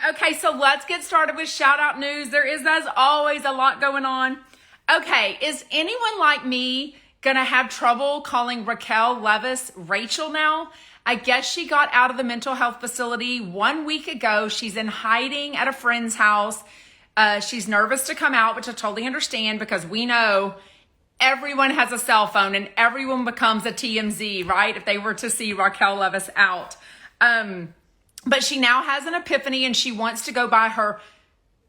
Okay, so let's get started with shout out news. There is, as always, a lot going on. Okay, is anyone like me gonna have trouble calling Raquel Leviss Rachel now? I guess she got out of the mental health facility 1 week ago. She's in hiding at a friend's house. She's nervous to come out, which I totally understand because we know everyone has a cell phone and everyone becomes a TMZ, right? If they were to see Raquel Leviss out. But she now has an epiphany and she wants to go by her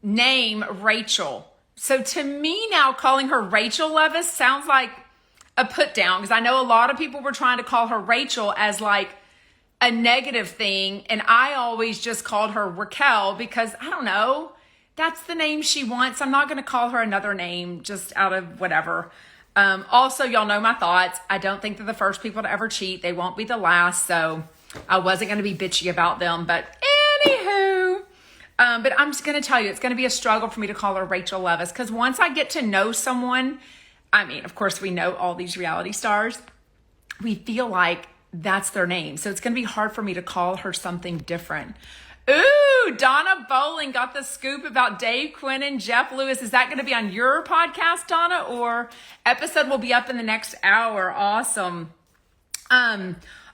name, Rachel. So to me now, calling her Rachel Leviss sounds like a put down because I know a lot of people were trying to call her Rachel as like a negative thing. And I always just called her Raquel because I don't know, that's the name she wants. I'm not going to call her another name just out of whatever. Also, y'all know my thoughts. I don't think they're the first people to ever cheat. They won't be the last. So I wasn't going to be bitchy about them, but anywho, but I'm just going to tell you, it's going to be a struggle for me to call her Rachel Leviss because once I get to know someone, I mean, of course, we know all these reality stars, we feel like that's their name. So it's going to be hard for me to call her something different. Ooh, Donna Bowling got the scoop about Dave Quinn and Jeff Lewis. Is that going to be on your podcast, Donna, or episode will be up in the next hour? Awesome.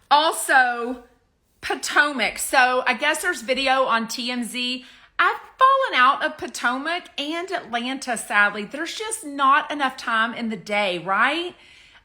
Also, Potomac. So I guess there's video on TMZ. I've fallen out of Potomac and Atlanta, sadly. There's just not enough time in the day, right?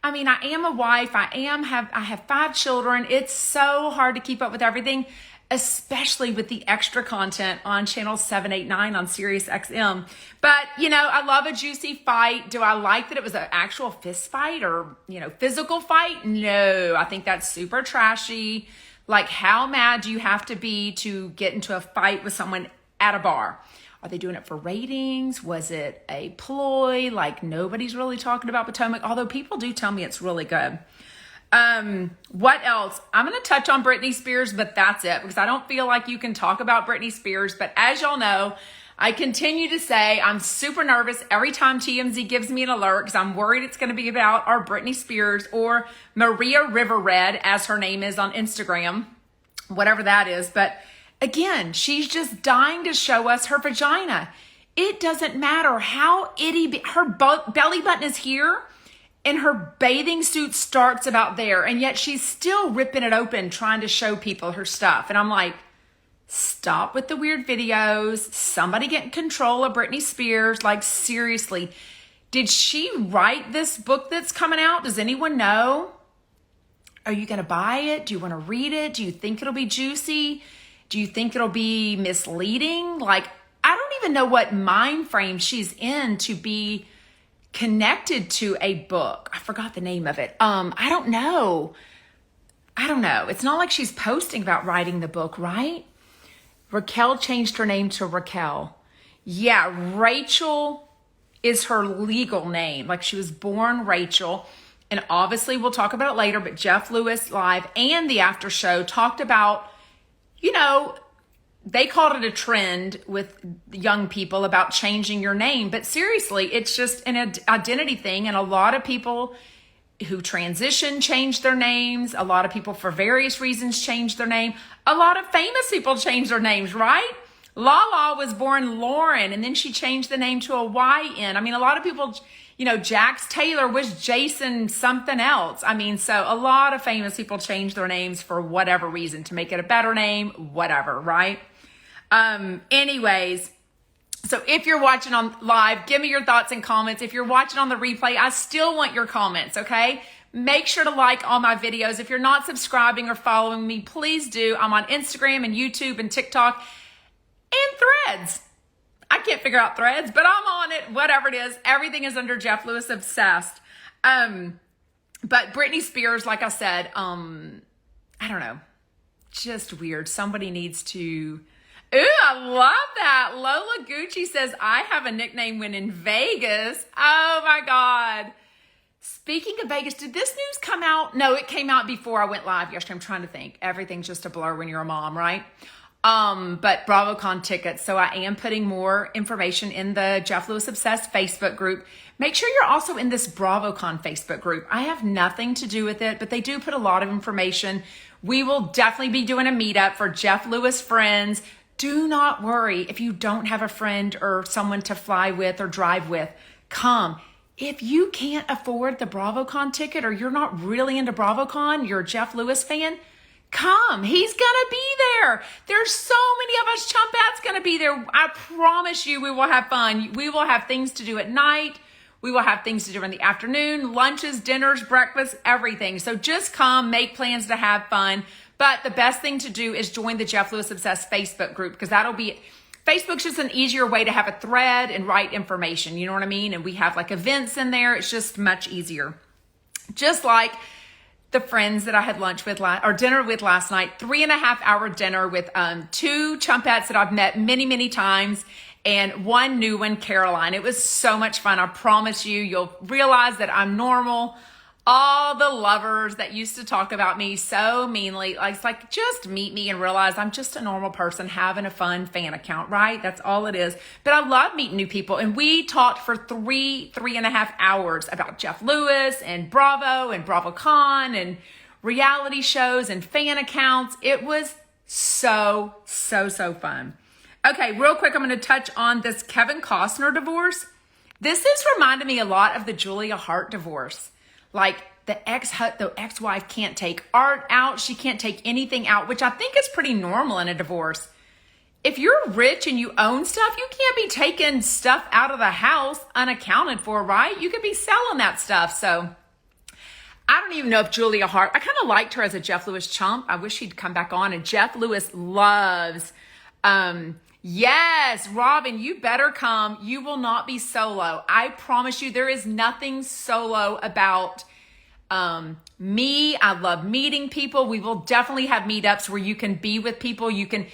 I mean, I am a wife. I have 5 children. It's so hard to keep up with everything, especially with the extra content on channel 789 on Sirius XM. But, you know, I love a juicy fight. Do I like that it was an actual fist fight or, you know, physical fight? No, I think that's super trashy. Like, how mad do you have to be to get into a fight with someone at a bar? Are they doing it for ratings? Was it a ploy? Like, nobody's really talking about Potomac, although people do tell me it's really good. What else? I'm going to touch on Britney Spears, but that's it because I don't feel like you can talk about Britney Spears. But as y'all know, I continue to say I'm super nervous every time TMZ gives me an alert because I'm worried it's going to be about our Britney Spears or Maria Riverred, as her name is on Instagram, whatever that is. But again, she's just dying to show us her vagina. It doesn't matter how her belly button is here and her bathing suit starts about there. And yet she's still ripping it open, trying to show people her stuff. And I'm like, stop with the weird videos. Somebody get in control of Britney Spears. Like, seriously, did she write this book that's coming out? Does anyone know? Are you going to buy it? Do you want to read it? Do you think it'll be juicy? Do you think it'll be misleading? Like, I don't even know what mind frame she's in to be connected to a book. I forgot the name of it. I don't know. It's not like she's posting about writing the book, right? Raquel changed her name to Raquel. Yeah, Rachel is her legal name. Like, she was born Rachel. And obviously we'll talk about it later, but Jeff Lewis Live and the after show talked about, you know, they called it a trend with young people about changing your name. But seriously, it's just an identity thing. And a lot of people who transition change their names. A lot of people for various reasons change their name. A lot of famous people change their names, right? Lala was born Lauren and then she changed the name to a YN. I mean, a lot of people, you know, Jax Taylor was Jason something else. I mean, so a lot of famous people change their names for whatever reason, to make it a better name, whatever, right? Anyways, so if you're watching on live, give me your thoughts and comments. If you're watching on the replay, I still want your comments, okay? Make sure to like all my videos. If you're not subscribing or following me, please do. I'm on Instagram and YouTube and TikTok and Threads. I can't figure out Threads, but I'm on it. Whatever it is, everything is under Jeff Lewis Obsessed. But Britney Spears, like I said, I don't know, just weird. Somebody needs to... Ooh, I love that. Lola Gucci says, I have a nickname when in Vegas. Oh my God. Speaking of Vegas, did this news come out? No, it came out before I went live yesterday. I'm trying to think. Everything's just a blur when you're a mom, right? But BravoCon tickets. So I am putting more information in the Jeff Lewis Obsessed Facebook group. Make sure you're also in this BravoCon Facebook group. I have nothing to do with it, but they do put a lot of information. We will definitely be doing a meetup for Jeff Lewis friends. Do not worry if you don't have a friend or someone to fly with or drive with. Come. If you can't afford the BravoCon ticket or you're not really into BravoCon, you're a Jeff Leviss fan, come. He's going to be there. There's so many of us chumpats going to be there. I promise you we will have fun. We will have things to do at night. We will have things to do in the afternoon, lunches, dinners, breakfast, everything. So just come, make plans to have fun. But the best thing to do is join the Jeff Leviss Obsessed Facebook group, because that'll be, Facebook's just an easier way to have a thread and write information. You know what I mean? And we have like events in there. It's just much easier. Just like the friends that I had lunch with or dinner with last night, 3.5-hour dinner with 2 chumpats that I've met many, many times, and one new one, Caroline. It was so much fun. I promise you, you'll realize that I'm normal. All the lovers that used to talk about me so meanly, it's like, just meet me and realize I'm just a normal person having a fun fan account, right? That's all it is. But I love meeting new people. And we talked for 3.5 hours about Jeff Leviss and Bravo and BravoCon and reality shows and fan accounts. It was so fun. Okay, real quick, I'm going to touch on this Kevin Costner divorce. This has reminded me a lot of the Julia Hart divorce. Like the ex-wife can't take art out. She can't take anything out, which I think is pretty normal in a divorce. If you're rich and you own stuff, you can't be taking stuff out of the house unaccounted for, right? You could be selling that stuff. So I don't even know if Julia Hart, I kind of liked her as a Jeff Leviss chump. I wish he'd come back on. And Jeff Leviss loves, yes, Robin, you better come. You will not be solo. I promise you, there is nothing solo about me. I love meeting people. We will definitely have meetups where you can be with people. You can,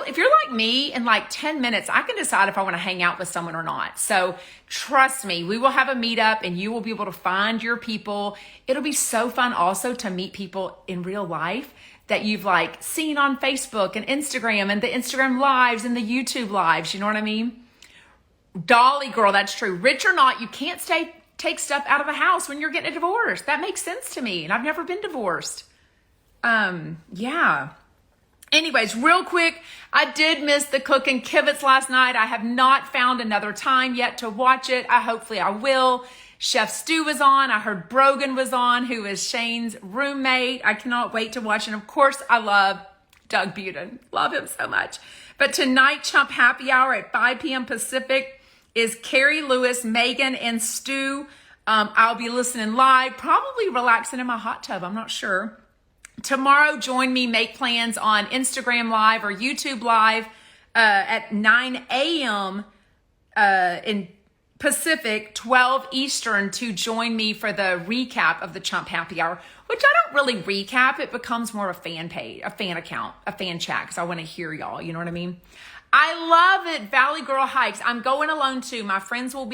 if you're like me, in like 10 minutes, I can decide if I want to hang out with someone or not. So trust me, we will have a meetup and you will be able to find your people. It'll be so fun also to meet people in real life that you've like seen on Facebook and Instagram and the Instagram lives and the YouTube lives. You know what I mean? Dolly girl, that's true. Rich or not, you can't take stuff out of the house when you're getting a divorce. That makes sense to me. And I've never been divorced. Yeah. Anyways, real quick, I did miss the Cook and Kivets last night. I have not found another time yet to watch it. Hopefully I will. Chef Stu was on. I heard Brogan was on, who is Shane's roommate. I cannot wait to watch. And of course, I love Doug Buden. Love him so much. But tonight, Chump Happy Hour at 5 p.m. Pacific is Carrie Lewis, Megan, and Stu. I'll be listening live, probably relaxing in my hot tub. I'm not sure. Tomorrow, join me, make plans on Instagram Live or YouTube Live at 9 a.m. in Pacific, 12 Eastern, to join me for the recap of the Chump Happy Hour, which I don't really recap. It becomes more a fan page, a fan account, a fan chat, because I want to hear y'all. You know what I mean? I love it. Valley Girl Hikes. I'm going alone too. My friends will be